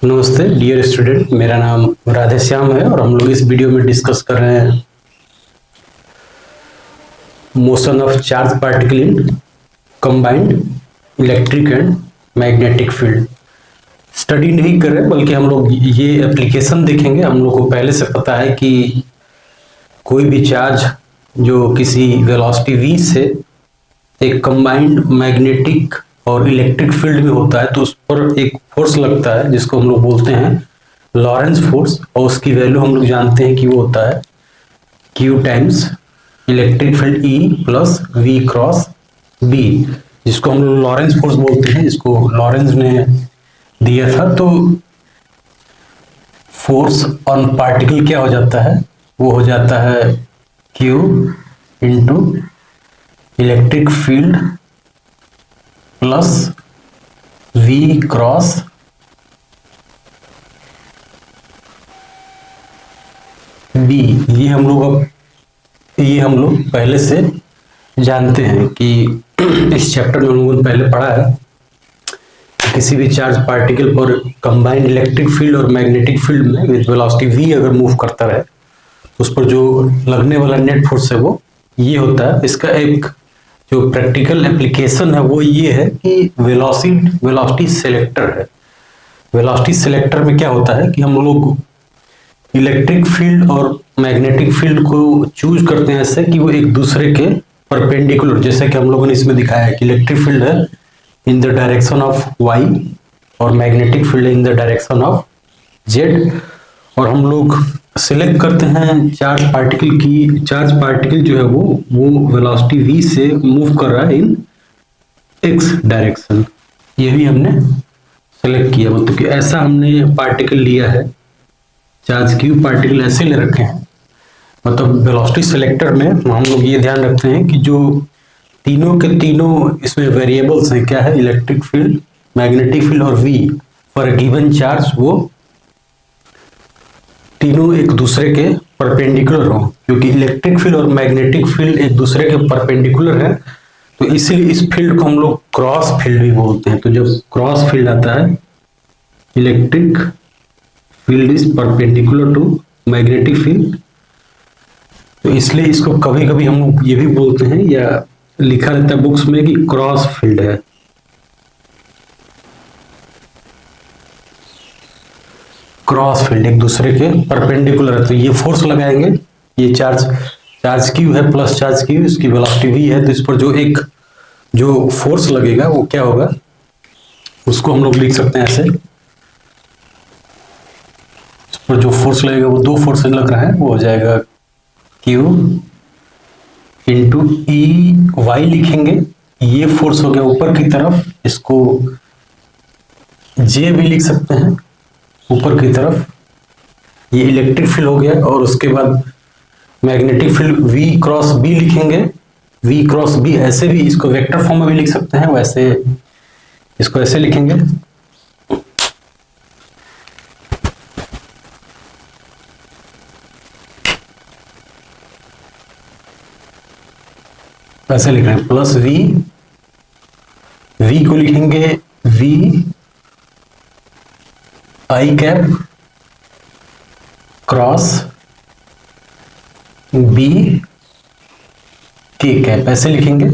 नमस्ते dear student, मेरा नाम राधेश्याम है और हम लोग इस वीडियो में डिस्कस कर रहे हैं motion of charge particle in combined electric and magnetic field. Study नहीं कर रहे बल्कि हम लोग ये एप्लीकेशन देखेंगे। हम लोग को पहले से पता है कि कोई भी चार्ज जो किसी वेलोसिटी v से एक कंबाइंड मैग्नेटिक और इलेक्ट्रिक फील्ड में होता है तो उस पर एक फोर्स लगता है जिसको हम लोग बोलते हैं लॉरेंस फोर्स, और उसकी वैल्यू हम लोग जानते हैं कि वो होता है Q times electric field E plus V cross B, जिसको हम लोग लॉरेंस फोर्स बोलते हैं, जिसको लॉरेंस ने दिया था। तो फोर्स ऑन पार्टिकल क्या हो जाता है, वो हो जाता है Q into electric field plus V cross B। ये हम लोग पहले से जानते हैं कि इस चैप्टर में हम लोगों ने पहले पढ़ा है कि किसी भी चार्ज पार्टिकल पर कंबाइंड इलेक्ट्रिक फील्ड और मैग्नेटिक फील्ड में विद वेलोसिटी v अगर मूव करता रहे तो उस पर जो लगने वाला नेट फोर्स है वो ये होता है। इसका एक जो प्रैक्टिकल एप्लीकेशन है वो ये है कि वेलोसिटी सेलेक्टर है। वेलोसिटी सेलेक्टर में क्या होता है कि हम लोग इलेक्ट्रिक फील्ड और मैग्नेटिक फील्ड को चूज करते हैं ऐसे कि वो एक दूसरे के परपेंडिकुलर, जैसे कि हम लोगों ने इसमें दिखाया है कि इलेक्ट्रिक फील्ड है in the direction of y और magnetic field in the direction of z, और हम लोग सिलेक्ट करते हैं चार्ज पार्टिकल जो है वो वेलोसिटी v से मूव कर रहा है इन x डायरेक्शन। ये भी हमने सेलेक्ट किया, मतलब कि ऐसा हमने पार्टिकल लिया है, चार्ज q पार्टिकल ऐसे ले रखे हैं। मतलब वेलोसिटी सिलेक्टर में हम लोग ये ध्यान रखते हैं कि जो तीनों के तीनों इसमें वेरिएबल्स हैं, क्या है, इलेक्ट्रिक फील्ड, मैग्नेटिक फील्ड और v for a given charge, वो तीनों एक दूसरे के परपेंडिकुलर हो। क्योंकि इलेक्ट्रिक फील्ड और मैग्नेटिक फील्ड एक दूसरे के परपेंडिकुलर है तो इसीलिए इस फील्ड को हम लोग क्रॉस फील्ड भी बोलते हैं। तो जब क्रॉस फील्ड आता है, electric field is perpendicular to magnetic field, तो इसलिए इसको कभी कभी हम लोग ये भी बोलते हैं या लिखा रहता है बुक्स में कि क्रॉस फील्ड है। क्रॉस फील्ड एक दूसरे के परपेंडिकुलर है, तो ये फोर्स लगाएंगे, ये चार्ज क्यू है प्लस चार्ज क्यू, इसकी वेलोसिटी v है, तो इस पर जो फोर्स लगेगा वो क्या होगा, उसको हम लोग लिख सकते हैं ऐसे। इस पर जो फोर्स लगेगा वो दो फोर्स लग रहा है, वो हो जाएगा Q इंटू E y लिखेंगे। ये फोर्स हो गया ऊपर की तरफ, इसको J भी लिख सकते हैं ऊपर की तरफ, ये इलेक्ट्रिक फील्ड हो गया। और उसके बाद magnetic field V cross B लिखेंगे। V क्रॉस B ऐसे भी इसको वेक्टर फॉर्म में भी लिख सकते हैं, वैसे इसको ऐसे लिखेंगे, ऐसे लिख रहे हैं, प्लस V को लिखेंगे V I cap cross B K cap, ऐसे लिखेंगे।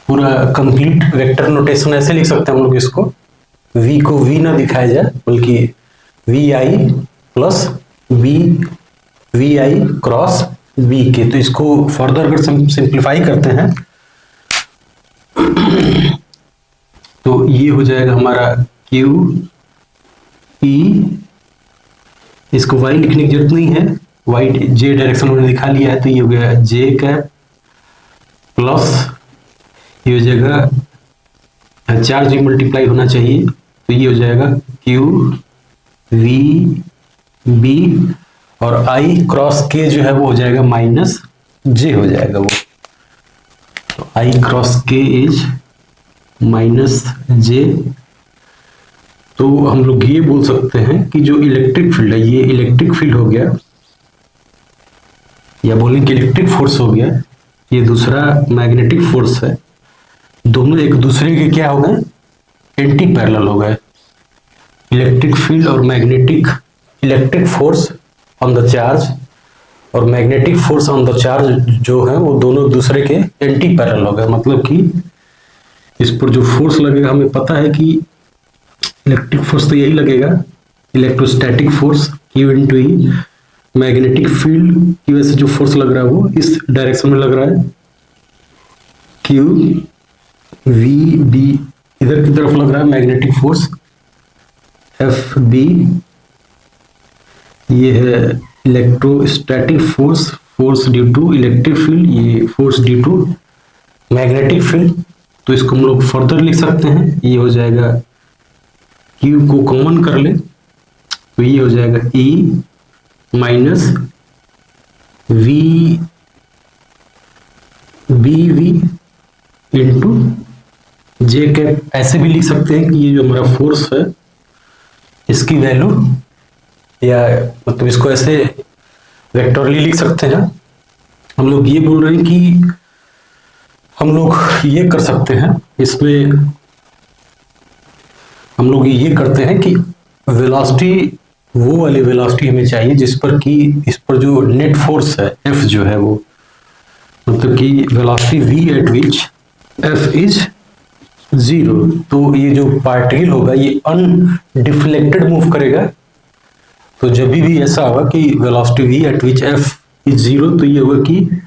पूरा कंप्लीट वेक्टर नोटेशन ऐसे लिख सकते हैं हम लोग इसको। V को V ना दिखाया जाए बल्कि VI plus VI cross B के। तो इसको फर्दर अगर सिंप्लीफाई करते हैं तो ये हो जाएगा हमारा Q E, इसको y लिखने की जरूरत नहीं है, y j डायरेक्शन मैंने दिखा लिया है, तो ये हो गया j कैप प्लस ये हो जाएगा, चार्ज भी मल्टीप्लाई होना चाहिए, तो ये हो जाएगा Q V B और I क्रॉस K जो है वो हो जाएगा माइनस J हो जाएगा वो, तो I cross K is minus J। तो हम लोग ये बोल सकते हैं कि जो इलेक्ट्रिक फील्ड है, ये इलेक्ट्रिक फील्ड हो गया, या बोलें कि इलेक्ट्रिक फोर्स हो गया, ये दूसरा मैग्नेटिक फोर्स है, दोनों एक दूसरे के क्या हो गए, एंटी पैरेलल हो गए। इलेक्ट्रिक फील्ड और electric force on the charge और magnetic force on the charge जो है वो दोनों दूसरे के एंटी पैरेलल हो गए। मतलब कि इस पर जो फोर्स लगेगा हमें पता है कि इलेक्ट्रिक फोर्स तो यही लगेगा, इलेक्ट्रोस्टैटिक फोर्स Q इंटू ई। मैग्नेटिक फील्ड की वजह से जो फोर्स लग रहा है वो इस डायरेक्शन में लग रहा है, Q V B इधर की तरफ लग रहा है मैग्नेटिक फोर्स F B। ये है electrostatic force due to electric field, ये force due to magnetic field. तो इसको हम लोग फर्दर लिख सकते हैं, ये हो जाएगा Q को कॉमन कर ले तो ये हो जाएगा E minus V B V into J cap. ऐसे भी लिख सकते हैं कि ये जो हमारा फोर्स है इसकी वैल्यू, या मतलब इसको ऐसे वेक्टोरली लिख सकते हैं। हम लोग ये बोल रहे हैं कि हम लोग ये कर सकते हैं, इसमें हम लोग ये करते हैं कि वेलोसिटी, वो वाली वेलोसिटी हमें चाहिए जिस पर कि इस पर जो नेट फोर्स है F जो है वो, मतलब कि velocity V eight which F is 0। तो ये जो पार्टिकल होगा ये अनडिफ्लेक्टेड मूव करेगा। तो जब भी ऐसा होगा कि velocity V eight which F is 0 तो ये होगा कि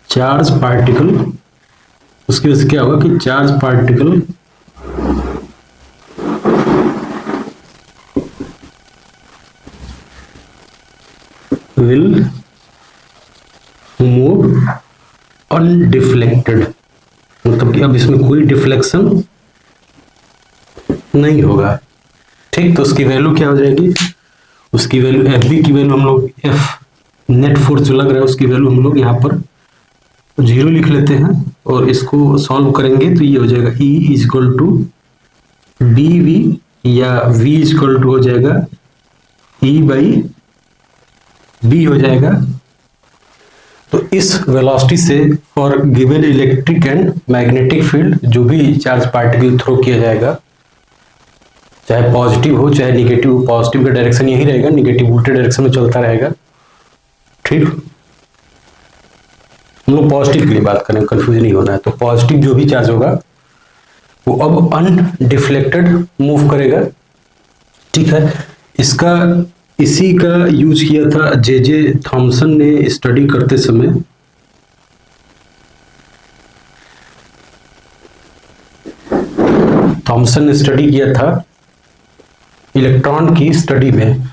चार्ज पार्टिकल, उसकी वजह से क्या होगा कि charge particle will move undeflected, मतलब कि अब इसमें कोई डिफ्लेक्शन नहीं होगा। ठीक, तो उसकी वैल्यू क्या हो जाएगी, उसकी वैल्यू एफ बी की वैल्यू हम लोग, एफ नेट फोर्स जो लग रहा है उसकी वैल्यू हम लोग यहाँ पर 0 लिख लेते हैं और इसको सॉल्व करेंगे तो ये हो जाएगा E is equal to B V, या V इज इक्वल टू हो जाएगा E बाई B हो जाएगा। तो इस वेलोसिटी से for given electric and magnetic field जो भी चार्ज पार्टिकल थ्रो किया जाएगा, चाहे पॉजिटिव हो चाहे निगेटिव, पॉजिटिव का डायरेक्शन यही रहेगा, निगेटिव उल्टे डायरेक्शन में चलता रहेगा। ठीक, हम लोग पॉजिटिव के लिए बात करें, कंफ्यूज नहीं होना है। तो पॉजिटिव जो भी चार्ज होगा वो अब अनडिफ्लेक्टेड मूव करेगा। ठीक है, इसका इसी का यूज किया था जे थॉमसन ने स्टडी करते समय। थॉमसन ने स्टडी किया था इलेक्ट्रॉन की स्टडी में,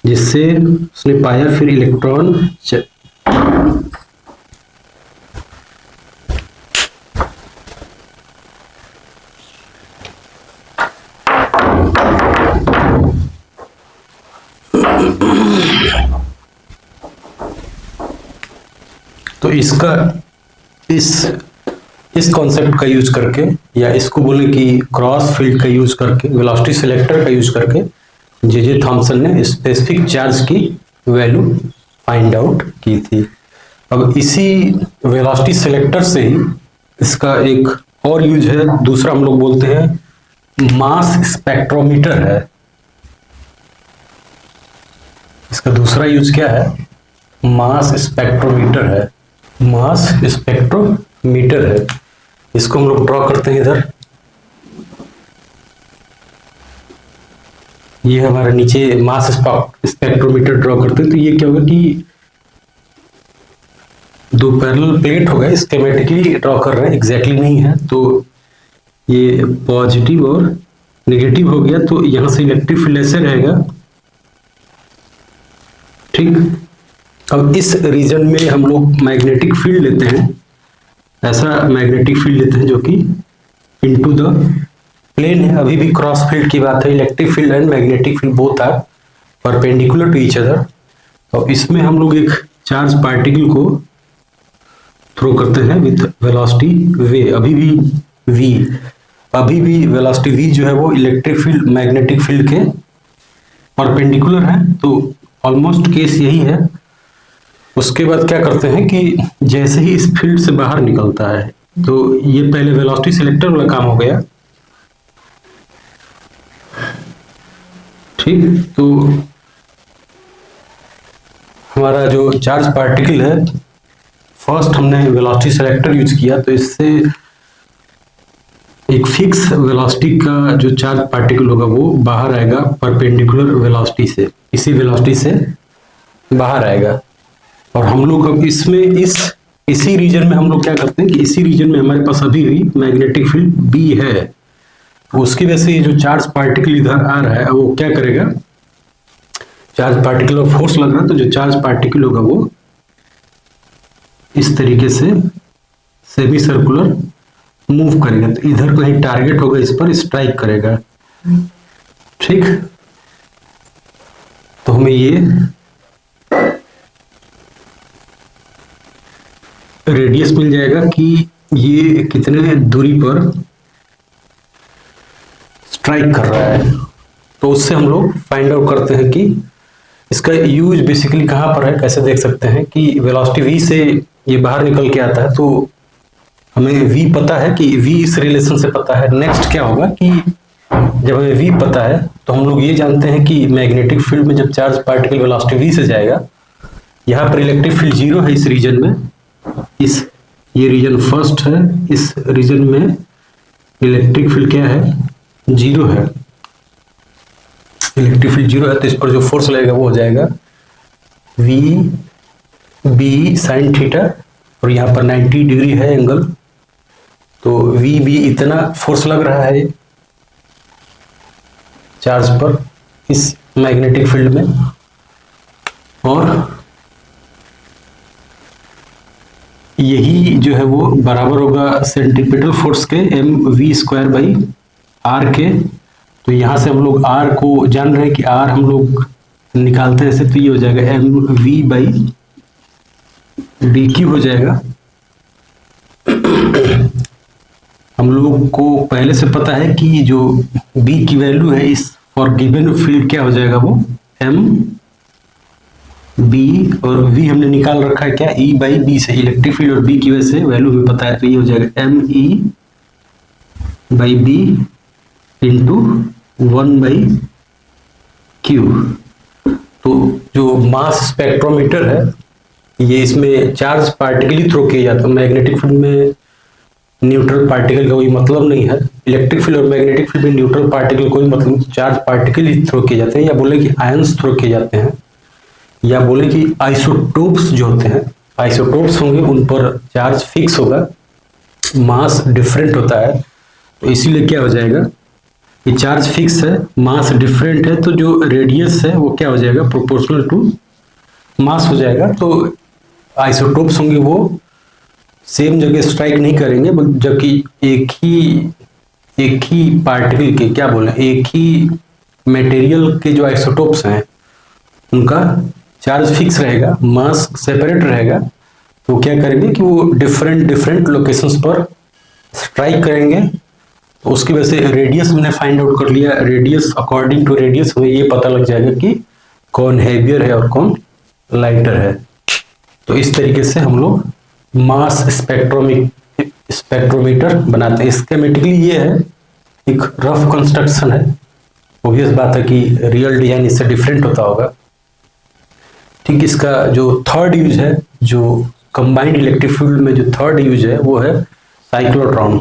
जिससे उसने पाया फिर इलेक्ट्रॉन तो इसका इस कॉन्सेप्ट का यूज करके, या इसको बोले कि क्रॉस फील्ड का यूज करके, वेलोसिटी सिलेक्टर का यूज करके जे थॉमसन ने स्पेसिफिक चार्ज की वैल्यू फाइंड आउट की थी। अब इसी वेलोसिटी सिलेक्टर से ही इसका एक और यूज है, दूसरा हम लोग बोलते हैं मास स्पेक्ट्रोमीटर है। इसका दूसरा यूज क्या है, मास स्पेक्ट्रोमीटर है। मास स्पेक्ट्रोमीटर है, इसको हम लोग ड्रॉ करते हैं इधर। ये हमारे नीचे मास स्पेक्ट्रोमीटर ड्रॉ करते हैं। तो ये क्या होगा कि दो पैरेलल प्लेट हो गए, स्कीमेटिकली ड्रॉ कर रहे हैं, एग्जैक्टली नहीं है। तो ये पॉजिटिव और नेगेटिव हो गया, तो यहां से इलेक्ट्रिक फील्ड ऐसे रहेगा। ठीक, अब इस रीजन में हम लोग मैग्नेटिक फील्ड लेते हैं, ऐसा मैग्नेटिक फील्ड लेते हैं जो कि इनटू द प्लेन है। अभी भी क्रॉस फील्ड की बात है, electric field and magnetic field both are perpendicular to each other. तो इसमें हम लोग एक चार्ज पार्टिकल को थ्रो करते हैं विद वेलोसिटी v, अभी भी वेलोसिटी v जो है वो इलेक्ट्रिक फील्ड मैग्नेटिक फील्ड के परपेंडिकुलर है। तो ऑलमोस्ट केस यही है। उसके बाद क्या करते हैं कि जैसे ही इस फील्ड से बाहर निकलता है, तो ये पहले वेलोसिटी सिलेक्टर वाला काम हो गया। ठीक, तो हमारा जो चार्ज पार्टिकल है, फर्स्ट हमने वेलोसिटी सेलेक्टर यूज किया, तो इससे एक फिक्स वेलोसिटी का जो चार्ज पार्टिकल होगा वो बाहर आएगा परपेंडिकुलर वेलोसिटी से, इसी वेलोसिटी से बाहर आएगा। और हम लोग अब इसमें इसी रीजन में हम लोग क्या करते हैं कि इसी रीजन में हमारे पास अभी भी मैग्नेटिक फील्ड बी है, तो उसकी वजह से ये जो चार्ज पार्टिकल इधर आ रहा है वो क्या करेगा, चार्ज पार्टिकल और फोर्स लग रहा है, तो जो चार्ज पार्टिकल होगा वो इस तरीके से सेमी सर्कुलर मूव करेगा, तो इधर कहीं टारगेट होगा, इस पर स्ट्राइक करेगा। ठीक, तो हमें ये रेडियस मिल जाएगा कि ये कितने दूरी पर स्ट्राइक कर रहा है। तो उससे हम लोग फाइंड आउट करते हैं कि इसका यूज बेसिकली कहाँ पर है। कैसे देख सकते हैं कि वेलोसिटी v से ये बाहर निकल के आता है, तो हमें v पता है कि v इस रिलेशन से पता है। नेक्स्ट क्या होगा कि जब हमें v पता है तो हम लोग ये जानते हैं कि मैग्नेटिक फील्ड में जब चार्ज पार्टिकल वेलोसिटी v से जाएगा, यहाँ पर इलेक्ट्रिक फील्ड जीरो है इस रीजन में, ये रीजन फर्स्ट है, इस रीजन में इलेक्ट्रिक फील्ड क्या है, जीरो है। इलेक्ट्रिक फील्ड जीरो है, तो इस पर जो फोर्स लगेगा वो हो जाएगा वी बी साइन थीटा, और यहाँ पर 90 डिग्री है एंगल, तो वी बी इतना फोर्स लग रहा है चार्ज पर इस मैग्नेटिक फील्ड में, और यही जो है वो बराबर होगा सेंट्रीपिटल फोर्स के M V square by R के। तो यहाँ से हम लोग आर को जान रहे हैं कि आर हम लोग निकालते हैं ऐसे, तो ये हो जाएगा M V by D Q हो जाएगा। हम लोग को पहले से पता है कि जो बी की वैल्यू है इस फॉर गिवन फील्ड क्या हो जाएगा, वो एम बी, और वी हमने निकाल रखा है क्या, ई बाई बी से, इलेक्ट्रिक फील्ड और बी की वजह से वैल्यू हमें पता है, तो ये हो जाएगा M E by B into 1 by Q. तो जो मास स्पेक्ट्रोमीटर है ये इसमें चार्ज पार्टिकल ही थ्रो किया जाता है। मैग्नेटिक फील्ड में न्यूट्रल पार्टिकल का कोई मतलब नहीं है, इलेक्ट्रिक फील्ड और मैग्नेटिक फील्ड में न्यूट्रल पार्टिकल कोई मतलब नहीं, चार्ज पार्टिकल ही थ्रो किए जाते हैं, या बोले कि आयंस थ्रो किए जाते हैं, या बोले कि आइसोटोप्स जो होते हैं, आइसोटोप्स होंगे उन पर चार्ज फिक्स होगा, मास डिफरेंट होता है, तो इसीलिए क्या हो जाएगा, ये चार्ज फिक्स है, मास डिफरेंट है, तो जो रेडियस है वो क्या हो जाएगा, प्रोपोर्शनल टू मास हो जाएगा। तो आइसोटोप्स होंगे वो सेम जगह स्ट्राइक नहीं करेंगे, जबकि एक ही पार्टिकल के क्या बोले, एक ही मटेरियल के जो आइसोटोप्स हैं उनका चार्ज फिक्स रहेगा, मास सेपरेट रहेगा, तो क्या करेंगे कि वो डिफरेंट लोकेशंस पर स्ट्राइक करेंगे। तो उसकी वजह से रेडियस हमने फाइंड आउट कर लिया, रेडियस अकॉर्डिंग टू रेडियस हमें ये पता लग जाएगा कि कौन हैवियर है और कौन लाइटर है। तो इस तरीके से हम लोग मास स्पेक्ट्रोमीटर बनाते हैं। स्कीमेटिकली ये है, एक रफ कंस्ट्रक्शन है, ऑब्वियस बात है कि रियल डिजाइन इससे डिफरेंट होता होगा। ठीक, इसका जो थर्ड यूज है, जो कंबाइंड इलेक्ट्रिक फील्ड में जो थर्ड यूज है वो है साइक्लोट्रॉन।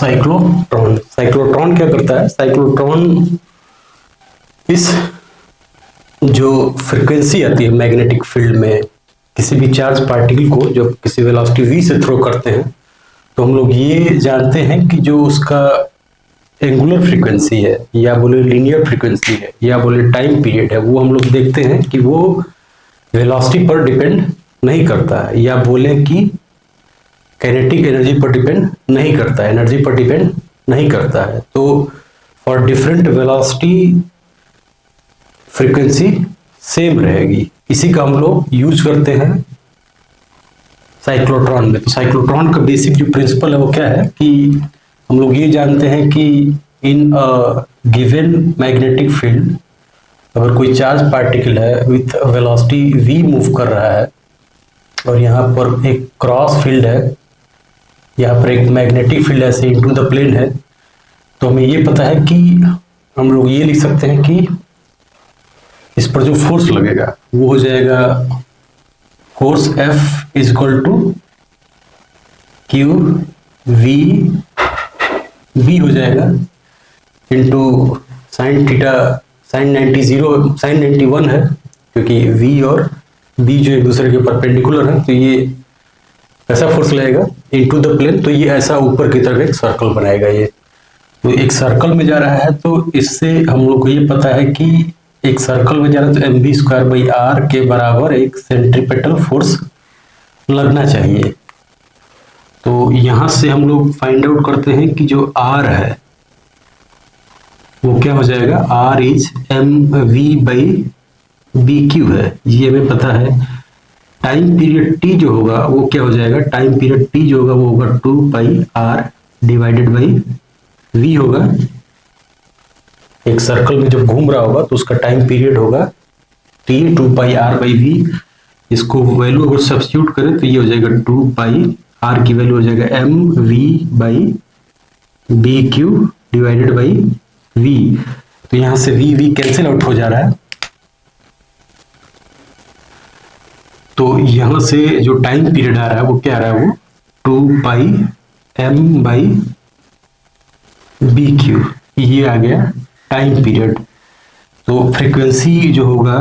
साइक्लोट्रॉन क्या करता है, साइक्लोट्रॉन इस जो फ्रीक्वेंसी आती है मैग्नेटिक फील्ड में किसी भी चार्ज पार्टिकल को जब किसी वेलोसिटी v से थ्रो करते हैं, तो हम लोग ये जानते हैं कि जो उसका एंगुलर फ्रीक्वेंसी है, या बोले लीनियर फ्रीक्वेंसी है, या बोले टाइम पीरियड है, वो हम लोग देखते हैं कि वो वेलोसिटी पर डिपेंड नहीं करता है, या बोले कि काइनेटिक एनर्जी पर डिपेंड नहीं करता है, एनर्जी पर डिपेंड नहीं करता है। तो for different velocity frequency same रहेगी। इसी का हम लोग यूज करते हैं साइक्लोट्रॉन में। तो साइक्लोट्रॉन का बेसिक जो प्रिंसिपल है वो क्या है कि हम लोग ये जानते हैं कि इन अ गिवन मैग्नेटिक फील्ड अगर कोई चार्ज पार्टिकल है विथ वेलोसिटी v मूव कर रहा है और यहाँ पर एक क्रॉस फील्ड है, यहाँ पर एक मैग्नेटिक फील्ड ऐसे इनटू द प्लेन है, तो हमें ये पता है कि हम लोग ये लिख सकते हैं कि इस पर जो फोर्स लगेगा वो हो जाएगा force F is equal to Q V B हो जाएगा इंटू साइन थीटा, साइन 91 है क्योंकि V और B जो एक दूसरे के परपेंडिकुलर है, तो ये ऐसा फोर्स लगेगा इनटू द प्लेन, तो ये ऐसा ऊपर की तरफ एक सर्कल बनाएगा। ये तो एक सर्कल में जा रहा है, तो इससे हम लोग को ये पता है कि एक सर्कल में जा रहा है तो mv²/r के बराबर एक सेंट्रीपेटल फोर्स लगना चाहिए। तो यहां से हम लोग फाइंड आउट करते हैं कि जो r है वो क्या हो जाएगा, r इज mv/bq है, ये हमें पता है। टाइम पीरियड t जो होगा वो क्या हो जाएगा, टाइम पीरियड t जो होगा वो होगा 2πr डिवाइडेड बाई v होगा। एक सर्कल में जब घूम रहा होगा तो उसका टाइम पीरियड होगा t 2πr/v। इसको वैल्यू अगर सब्स्टिट्यूट करें तो ये हो जाएगा 2πr की वैल्यू हो जाएगा mv/bq डिवाइडेड बाई v। तो यहां से v कैंसिल आउट हो जा रहा है, तो यहां से जो टाइम पीरियड आ रहा है वो क्या आ रहा है, वो 2πm/bq, ये आ गया टाइम पीरियड। तो फ्रीक्वेंसी जो होगा,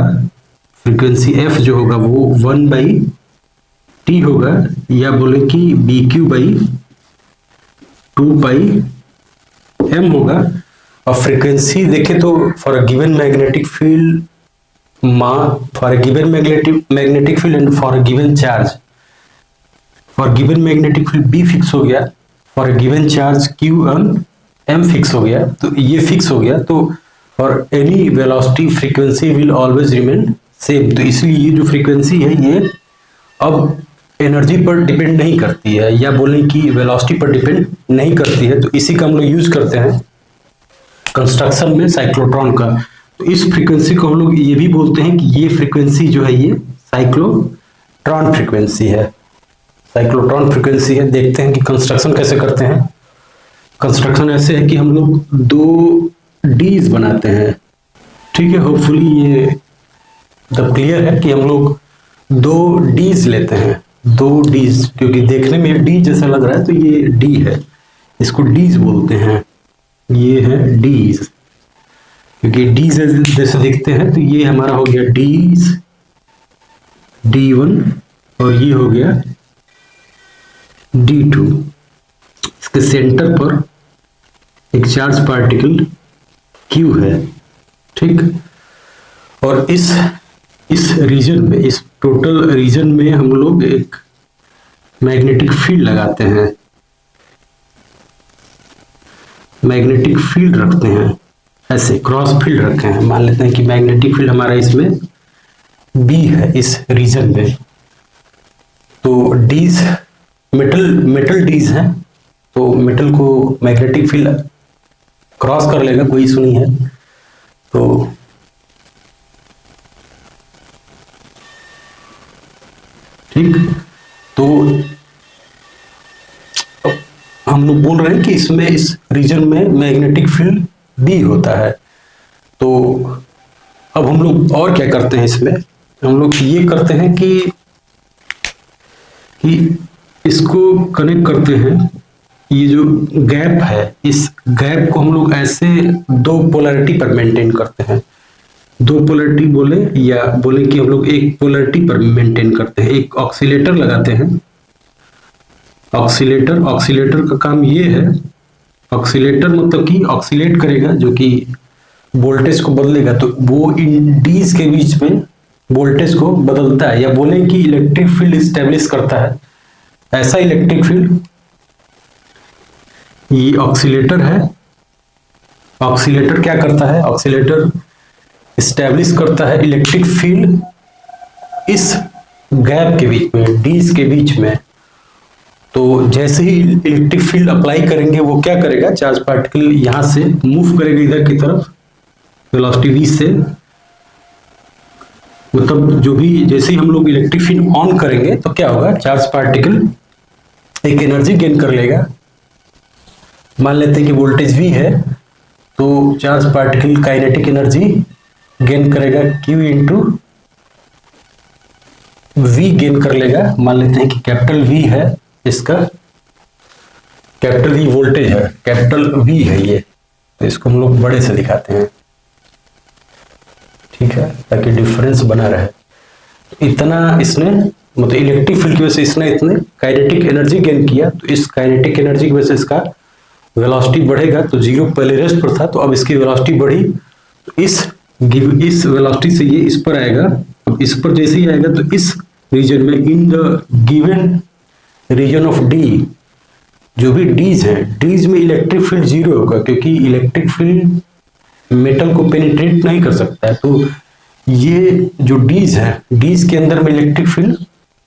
फ्रीक्वेंसी f जो होगा वो 1/t होगा, या बोले कि bq/2πm होगा। और फ्रीक्वेंसी देखें तो for a given magnetic field for a given magnetic field and for a given charge, for given magnetic field B fix हो गया, for a given charge Q and M fix हो गया, तो ये फिक्स हो गया, तो for any velocity frequency will always remain same। तो इसलिए ये जो फ्रीक्वेंसी है ये अब एनर्जी पर डिपेंड नहीं करती है, या बोले कि वेलोसिटी पर डिपेंड नहीं करती है। तो इसी का हम लोग यूज करते हैं कंस्ट्रक्शन में साइक्लोट्रॉन का। तो इस फ्रीक्वेंसी को हम लोग ये भी बोलते हैं कि ये फ्रीक्वेंसी जो है ये साइक्लोट्रॉन फ्रीक्वेंसी है, साइक्लोट्रॉन फ्रीक्वेंसी है। देखते हैं कि कंस्ट्रक्शन कैसे करते हैं। कंस्ट्रक्शन ऐसे है कि हम लोग 2 डीज बनाते हैं, ठीक है। होपफुली ये मतलब क्लियर है कि हम लोग 2 डीज लेते हैं, 2 डीज, क्योंकि देखने में डी जैसा लग रहा है तो ये डी है, इसको डीज बोलते हैं। ये है डीज, क्योंकि डी जैसे दिखते हैं, तो ये हमारा हो गया डीज D1 और ये हो गया D2। इसके सेंटर पर एक चार्ज पार्टिकल Q है, ठीक। और इस रीजन में, इस टोटल रीजन में हम लोग एक मैग्नेटिक फील्ड लगाते हैं, मैग्नेटिक फील्ड रखते हैं, ऐसे क्रॉस फील्ड रखे हैं। मान लेते हैं कि मैग्नेटिक फील्ड हमारा इसमें B है इस रीजन में। तो डीज मेटल डीज है, तो मेटल को मैग्नेटिक फील्ड क्रॉस कर लेगा, कोई इशू नहीं है। तो ठीक, तो हम लोग बोल रहे हैं कि इसमें इस रीजन में मैग्नेटिक फील्ड B होता है। तो अब हम लोग और क्या करते हैं, इसमें हम लोग ये करते हैं कि इसको कनेक्ट करते हैं। ये जो गैप है, इस गैप को हम लोग ऐसे 2 पोलैरिटी पर मेंटेन करते हैं। 2 पोलैरिटी बोले, या बोले कि हम लोग एक पोलैरिटी पर मेंटेन करते हैं। एक ऑक्सीलेटर लगाते हैं। ऑक्सीलेटर का काम ये है ऑक्सीलेटर मतलब कि ऑक्सीलेट करेगा, जो कि वोल्टेज को बदलेगा, तो वो इन डीज के बीच में वोल्टेज को बदलता है, या बोले कि इलेक्ट्रिक फील्ड स्टेब्लिश करता है। ऐसा इलेक्ट्रिक फील्ड ये ऑक्सीलेटर है। ऑक्सीलेटर क्या करता है? ऑक्सीलेटर स्टेब्लिश करता है इलेक्ट्रिक फील्ड इस गैप के बीच में, डीज के बीच में। तो जैसे ही इलेक्ट्रिक फील्ड अप्लाई करेंगे, वो क्या करेगा, चार्ज पार्टिकल यहां से मूव करेगा इधर की तरफ वेलोसिटी v से। मतलब जो भी जैसे ही हम लोग इलेक्ट्रिक फील्ड ऑन करेंगे तो क्या होगा, चार्ज पार्टिकल एक एनर्जी गेन कर लेगा। मान लेते हैं कि वोल्टेज v है, तो charge particle kinetic energy gain करेगा q इंटू v गेन कर लेगा। मान लेते हैं कि कैपिटल V है, इसका कैपिटल V वोल्टेज है, कैपिटल V है ये, तो इसको हम लोग बड़े से दिखाते हैं, ठीक है, ताकि डिफरेंस बना रहे। इतना इसने मतलब इलेक्ट्रिक फील्ड की वजह से इसने इतने काइनेटिक एनर्जी गेन किया, तो इस काइनेटिक एनर्जी की वजह से इसका वेलोसिटी बढ़ेगा। तो जीरो पहले रेस्ट पर था, तो अब इसकी वेलोसिटी बढ़ी, तो इस वेलोसिटी से ये इस पर आएगा। अब इस पर जैसे ही आएगा तो इस रीजन में, in the given region of D, जो भी डीज है, डीज में इलेक्ट्रिक फील्ड जीरो होगा, क्योंकि इलेक्ट्रिक फील्ड मेटल को पेनिट्रेट नहीं कर सकता है। तो ये जो डीज है, डीज के अंदर में इलेक्ट्रिक फील्ड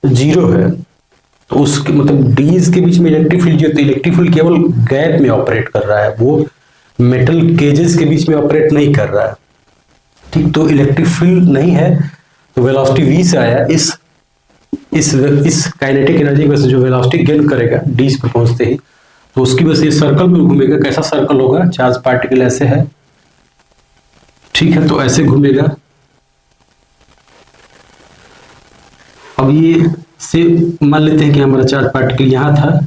जीरो है, तो उसके मतलब डीज के बीच में इलेक्ट्रिक फील्ड जो, तो इलेक्ट्रिक फील्ड केवल गैप में ऑपरेट कर रहा है, वो मेटल केजेस के बीच में ऑपरेट नहीं कर रहा है, ठीक। तो इलेक्ट्रिक फील्ड नहीं है, तो वेलोसिटी v से आया, इस काइनेटिक एनर्जी की वजह से जो वेलोसिटी गेन करेगा डीज पर पहुंचते ही, तो उसकी वजह से सर्कल में घूमेगा। कैसा सर्कल होगा, चार्ज पार्टिकल ऐसे है, ठीक है, तो ऐसे घूमेगा। अब ये से मान लेते हैं कि हमारा चार्ज पार्टिकल यहां था,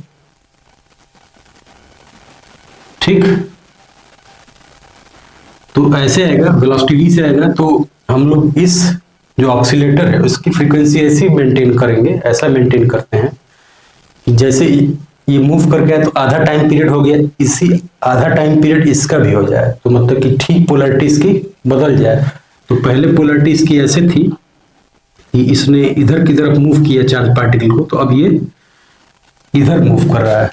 ठीक, तो ऐसे आएगा, वेलोसिटी v से आएगा। तो हम लोग इस जो ऑक्सीलेटर है उसकी फ्रीक्वेंसी ऐसी मेंटेन करेंगे, ऐसा मेंटेन करते हैं कि जैसे ये मूव करके आए तो आधा टाइम पीरियड हो गया, इसी आधा टाइम पीरियड इसका भी हो जाए, तो मतलब कि ठीक पोलैरिटी इसकी बदल जाए। तो पहले पोलैरिटी इसकी ऐसे थी कि इसने इधर की तरफ मूव किया चार्ज पार्टिकल को, तो अब ये इधर मूव कर रहा है,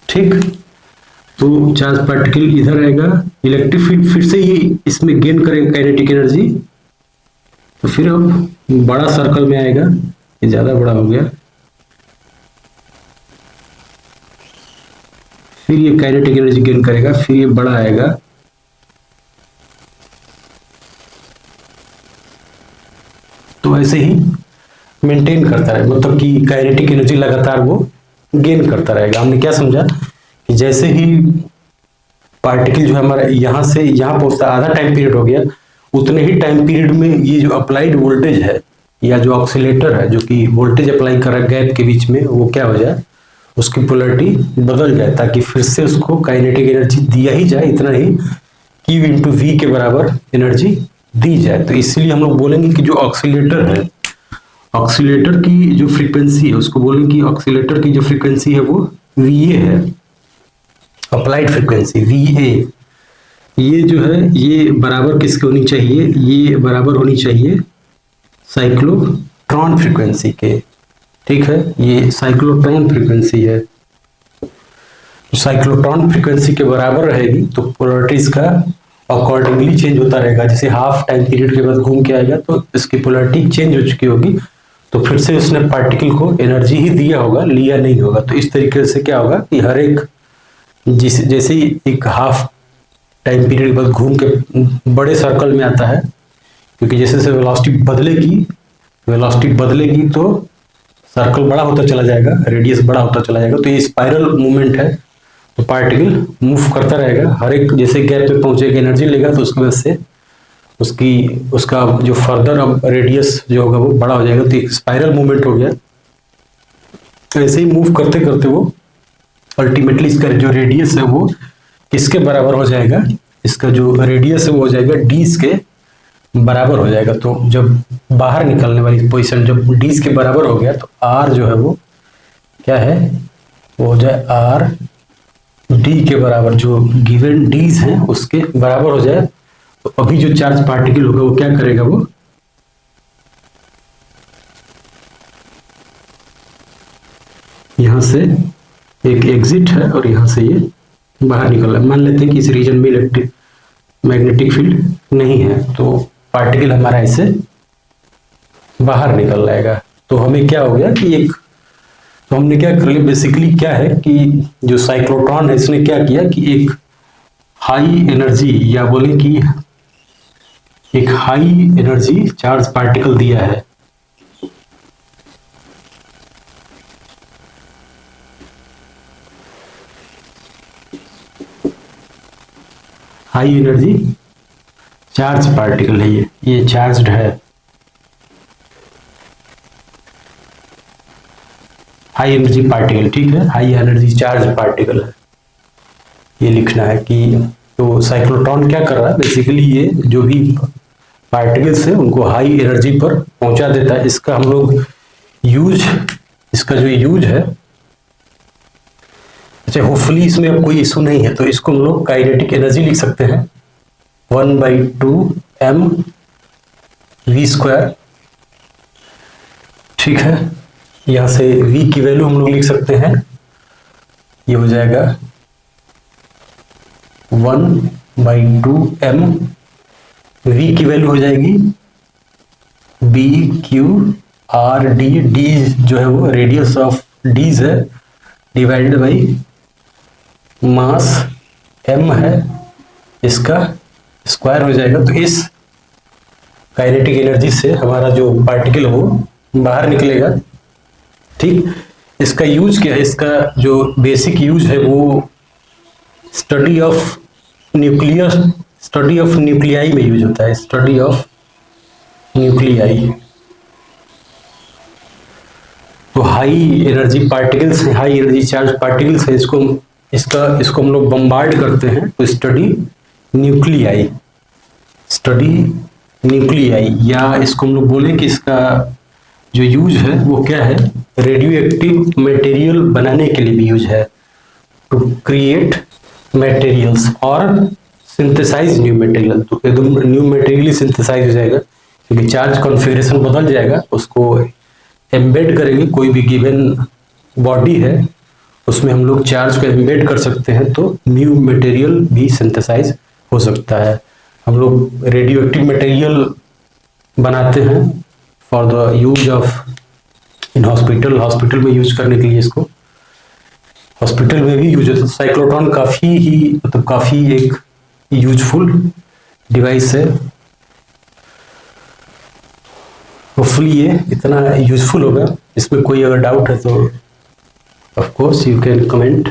ठीक। तो चार्ज पार्टिकल इधर आएगा, इलेक्ट्रिक फील्ड फिर से ही इसमें गेन करेगा काइनेटिक एनर्जी, तो फिर अब बड़ा सर्कल में आएगा, ये ज्यादा बड़ा हो गया, फिर ये काइनेटिक एनर्जी गेन करेगा, फिर ये बड़ा आएगा, तो ऐसे ही मेंटेन करता रहे, मतलब कि काइनेटिक एनर्जी लगातार वो गेन करता रहेगा। हमने क्या समझा कि जैसे ही पार्टिकल जो है हमारा यहां से यहां पहुंचता, आधा टाइम पीरियड हो गया, उतने ही टाइम पीरियड में ये जो अप्लाइड वोल्टेज है या जो ऑक्सीलेटर है जो कि वोल्टेज अप्लाई कर रहा है गैप के बीच में, वो क्या हो जाए, उसकी पोलैरिटी बदल जाए, ताकि फिर से उसको काइनेटिक एनर्जी दिया ही जाए, इतना ही Q इंटू V के बराबर एनर्जी दी जाए। तो इसीलिए हम लोग बोलेंगे कि जो ऑक्सीलेटर है, ऑक्सीलेटर की जो फ्रीक्वेंसी है उसको बोलेंगे कि ऑक्सीलेटर की जो फ्रीक्वेंसी है वो VA है, अप्लाइड फ्रीक्वेंसी VA। ये जो है ये बराबर किसके होनी चाहिए, ये बराबर होनी चाहिए साइक्लोट्रॉन फ्रीक्वेंसी के, ठीक है, ये साइक्लोट्रॉन फ्रीक्वेंसी है। साइक्लोट्रॉन फ्रीक्वेंसी के बराबर रहेगी तो पोलैरिटीज का अकॉर्डिंगली चेंज होता रहेगा। जैसे हाफ टाइम पीरियड के बाद घूम के आएगा तो इसकी पोलैरिटी चेंज हो चुकी होगी, तो फिर से उसने पार्टिकल को एनर्जी ही दिया होगा, लिया नहीं होगा। तो इस तरीके से क्या होगा कि हर एक जैसे ही एक हाफ टाइम पीरियड के बाद घूम के बड़े सर्कल में आता है, क्योंकि जैसे जैसे वेलोसिटी बदलेगी तो सर्कल बड़ा होता चला जाएगा, रेडियस बड़ा होता चला जाएगा, तो ये स्पाइरल मूवमेंट है, तो पार्टिकल मूव करता रहेगा, हर एक जैसे गैप पे पहुंचेगा एनर्जी लेगा, तो उसकी वजह से उसका जो फर्दर अब रेडियस जो होगा वो बड़ा हो जाएगा, तो एक स्पाइरल मूवमेंट हो गया। ऐसे ही मूव करते करते वो अल्टीमेटली इसका जो रेडियस है वो किसके बराबर हो जाएगा, इसका जो रेडियस है वो हो जाएगा डीज के बराबर हो जाएगा। तो जब बाहर निकलने वाली पोजीशन जब डीज के बराबर हो गया तो आर जो है वो क्या है, वो हो जाए आर डी के बराबर, जो गिवन डीज हैं उसके बराबर हो जाए, तो अभी जो चार्ज पार्टिकल होगा वो क्या करेगा, वो यहां से एक एग्जिट है और यहां से ये बाहर निकल रहा है। मान लेते हैं कि इस रीजन में इलेक्ट्रिक मैग्नेटिक फील्ड नहीं है, तो पार्टिकल हमारा ऐसे बाहर निकल जाएगा। तो हमें क्या हो गया कि एक, तो हमने क्या कर लिया, बेसिकली क्या है कि जो साइक्लोट्रॉन है इसने क्या किया कि एक हाई एनर्जी, या बोले कि एक हाई एनर्जी चार्ज पार्टिकल दिया है। हाई एनर्जी चार्ज पार्टिकल है, ये चार्ज्ड है, हाई एनर्जी पार्टिकल, ठीक है, हाई एनर्जी चार्ज पार्टिकल है, ये लिखना है कि तो साइक्लोट्रॉन क्या कर रहा है, बेसिकली ये जो भी पार्टिकल्स है उनको हाई एनर्जी पर पहुंचा देता है। इसका हम लोग यूज, इसका जो यूज है, अच्छा होपफुली इसमें अब कोई इशू नहीं है, तो इसको हम लोग काइनेटिक एनर्जी लिख सकते हैं 1/2 mv², ठीक है। यहां से v की वैल्यू हम लोग लिख सकते हैं, ये हो जाएगा 1/2m, v की वैल्यू हो जाएगी BQ/d, d जो है वो रेडियस ऑफ डीज है, डिवाइडेड बाई मास m है, इसका स्क्वायर हो जाएगा। तो इस काइनेटिक एनर्जी से हमारा जो पार्टिकल वो बाहर निकलेगा, ठीक। इसका यूज क्या है, इसका जो बेसिक यूज है वो study of nuclear, study of nuclei में यूज होता है, स्टडी ऑफ न्यूक्लियाई। तो हाई एनर्जी पार्टिकल्स है, हाई एनर्जी चार्ज पार्टिकल्स है, इसको हम लोग बम्बार्ड करते हैं, तो स्टडी न्यूक्लियाई, स्टडी न्यूक्लियाई, या इसको हम लोग बोलें कि इसका जो यूज है वो क्या है, रेडियो एक्टिव मटेरियल बनाने के लिए भी यूज है, टू क्रिएट मटेरियल्स और सिंथेसाइज न्यू मटेरियल। तो एकदम न्यू मटेरियल सिंथेसाइज हो जाएगा, क्योंकि चार्ज कॉन्फ़िगरेशन बदल जाएगा, उसको एम्बेड करेंगे, कोई भी गिवन बॉडी है उसमें हम लोग चार्ज को एम्बेड कर सकते हैं, तो न्यू मटेरियल भी सिंथेसाइज हो सकता है। हम लोग रेडियो एक्टिव मटेरियल बनाते हैं for the use of in hospital, hospital में यूज करने के लिए, इसको हॉस्पिटल में भी यूज होता है। साइक्लोट्रॉन काफी ही, मतलब काफी एक यूजफुल डिवाइस है। होपफुली ये इतना यूजफुल होगा, इसमें कोई अगर डाउट है तो of course you can comment.